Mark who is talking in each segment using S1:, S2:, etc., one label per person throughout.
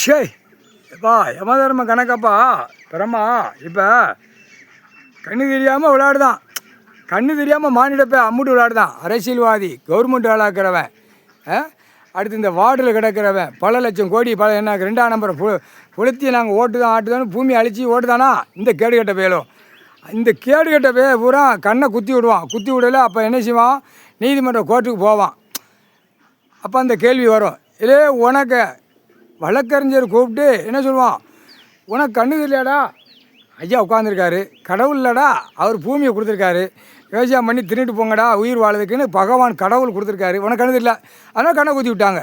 S1: ஷே எப்பா யமதர்ம கணக்கப்பா பிரம்மா இப்போ கண்ணு தெரியாமல் விளையாடுதான். கண்ணு தெரியாமல் மானிடப்ப அம்முட்டு விளையாடுதான். அரசியல்வாதி கவர்மெண்ட் ஆளாக்குறவன், அடுத்து இந்த வார்டில் கிடக்கிறவன் பல லட்சம் கோடி என்ன 2ஆம் நம்பரை புளுத்தி நாங்கள் ஓட்டுதான் ஆட்டுதான் பூமி அழிச்சு ஓட்டுதானா இந்த கேடுகட்ட பயலும். இந்த கேடுகட்ட பய பூரா கண்ணை குத்தி விடுவான். குத்தி விடலை அப்போ என்ன செய்வான், நீதிமன்ற கோர்ட்டுக்கு போவான். அப்போ அந்த கேள்வி வரும், இதே உனக்கு வழக்கறிஞர் கூப்பிட்டு என்ன சொல்லுவான், உனக்கு கண்ணு தெரியலையாடா, ஐயா உட்காந்துருக்காரு, கடவுள் இல்லடா அவர் பூமியை கொடுத்துருக்காரு, விவசாயம் பண்ணி தின்னுட்டு போங்கடா உயிர் வாழறதுக்குன்னு பகவான் கடவுள் கொடுத்துருக்காரு, உனக்கு கண்ணு தெரியல அதனால் கண்ணை குத்தி விட்டாங்க.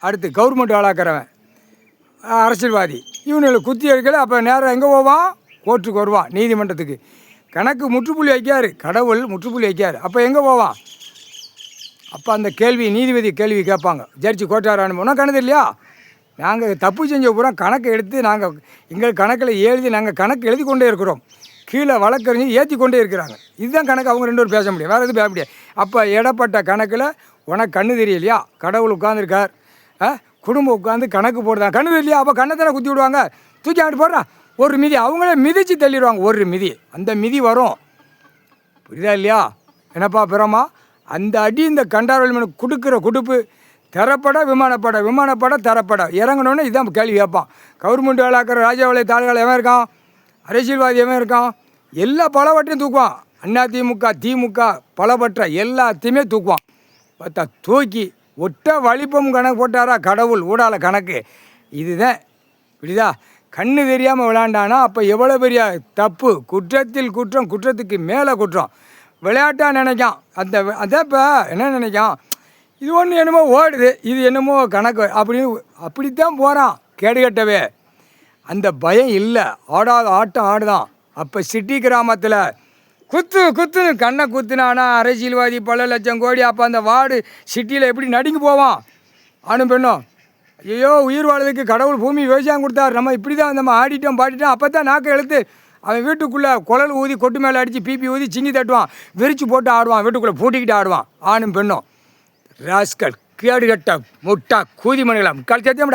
S1: அடுத்து கவர்மெண்ட் ஆளாக்கிறவன் அரசியல்வாதி இவனுங்களை குத்தி எடுக்கல. அப்போ நேரம் எங்கே போவான், கோர்ட்டுக்கு வருவான், நீதிமன்றத்துக்கு. கணக்கு முற்றுப்புள்ளி வைக்காரு, கடவுள் முற்றுப்புள்ளி வைக்காரு. அப்போ எங்கே போவான், அப்போ அந்த கேள்வி நீதிபதி கேள்வி கேட்பாங்க, ஜட்ஜி கோட்டாரான உனக்கு கணக்கு இல்லையா, நாங்கள் தப்பு செஞ்ச பூரா கணக்கை எடுத்து நாங்கள் எங்கள் கணக்கில் எழுதி நாங்கள் கணக்கு எழுதி கொண்டே இருக்கிறோம், கீழே வழக்கறிஞர் ஏற்றி கொண்டே இருக்கிறாங்க. இதுதான் கணக்கு, அவங்க 2 பேரும் பேச முடியும், வேறு எதுவும் பேச முடியாது. அப்போ இடப்பட்ட கணக்கில் உனக்கு கண்ணு தெரியலையா, கடவுள் உட்காந்துருக்கார், குடும்பம் உட்காந்து கணக்கு போடுறாங்க, கண்ணு தெரியலையா, அப்போ கண்ணை தானே குத்தி விடுவாங்க, தூக்கி ஆகிட்டு போடுறா ஒரு மிதி, அவங்களே மிதித்து தள்ளிடுவாங்க ஒரு மிதி. அந்த மிதி வரும், புரியுதா இல்லையா என்னப்பா பிரமா. அந்த அடி இந்த கண்டாரவல்மனுக்கு கொடுக்குற கொடுப்பு தரப்பட விமானப்பட தரப்பட இறங்கணுன்னு இதான் கேள்வி கேட்பான். கவர்மெண்ட் வேலைக்கிற ராஜாவளை தாள்கள் எவன் இருக்கான், அரசியல்வாதி எவன் இருக்கான், எல்லா பலவற்றையும் தூக்குவான். திமுக பலவற்ற எல்லாத்தையுமே தூக்குவான். பார்த்தா தூக்கி ஒட்ட வலிப்பம் கணக்கு போட்டாரா கடவுள் ஊடால கணக்கு. இதுதான் புரியுதா, கண்ணு தெரியாமல் விளையாண்டானா அப்போ எவ்வளோ பெரிய தப்பு, குற்றத்தில் குற்றம், குற்றத்துக்கு மேலே குற்றம். விளையாட்டாக நினைக்கான் அந்த அதான். இப்போ என்ன நினைக்கான், இது ஒன்று என்னமோ ஓடுது, இது என்னமோ கணக்கு அப்படின்னு அப்படித்தான் போகிறான் கேடுகட்டவே. அந்த பயம் இல்லை, ஆடாத ஆட்டம் ஆடுதான். அப்போ சிட்டி கிராமத்தில் குத்துன்னு கண்ணை குத்துனானா அரசியல்வாதி பல லட்சம் கோடி. அப்போ அந்த வார்டு சிட்டியில் எப்படி நடுங்கி போவான் ஆணும் பெண்ணும். ஐயோ உயிர் வாழ்றதுக்கு கடவுள் பூமி விவசாயம் கொடுத்தாரு, நம்ம இப்படி தான் நம்ம ஆடிட்டோம் பாடிட்டோம். அப்போ தான் நாக்கை எழுத்து அவன் வீட்டுக்குள்ளே குழல் ஊதி கொட்டு மேலே அடித்து பிபி ஊதி சிங்கி தட்டுவான், விரிச்சு போட்டு ஆடுவான், வீட்டுக்குள்ளே பூட்டிக்கிட்டு ஆடுவான் ஆணும் பெண்ணும். ராஸ்கல் கேடுகட்ட முட்டா கூதி மணிகளா கல் சத்தியம்.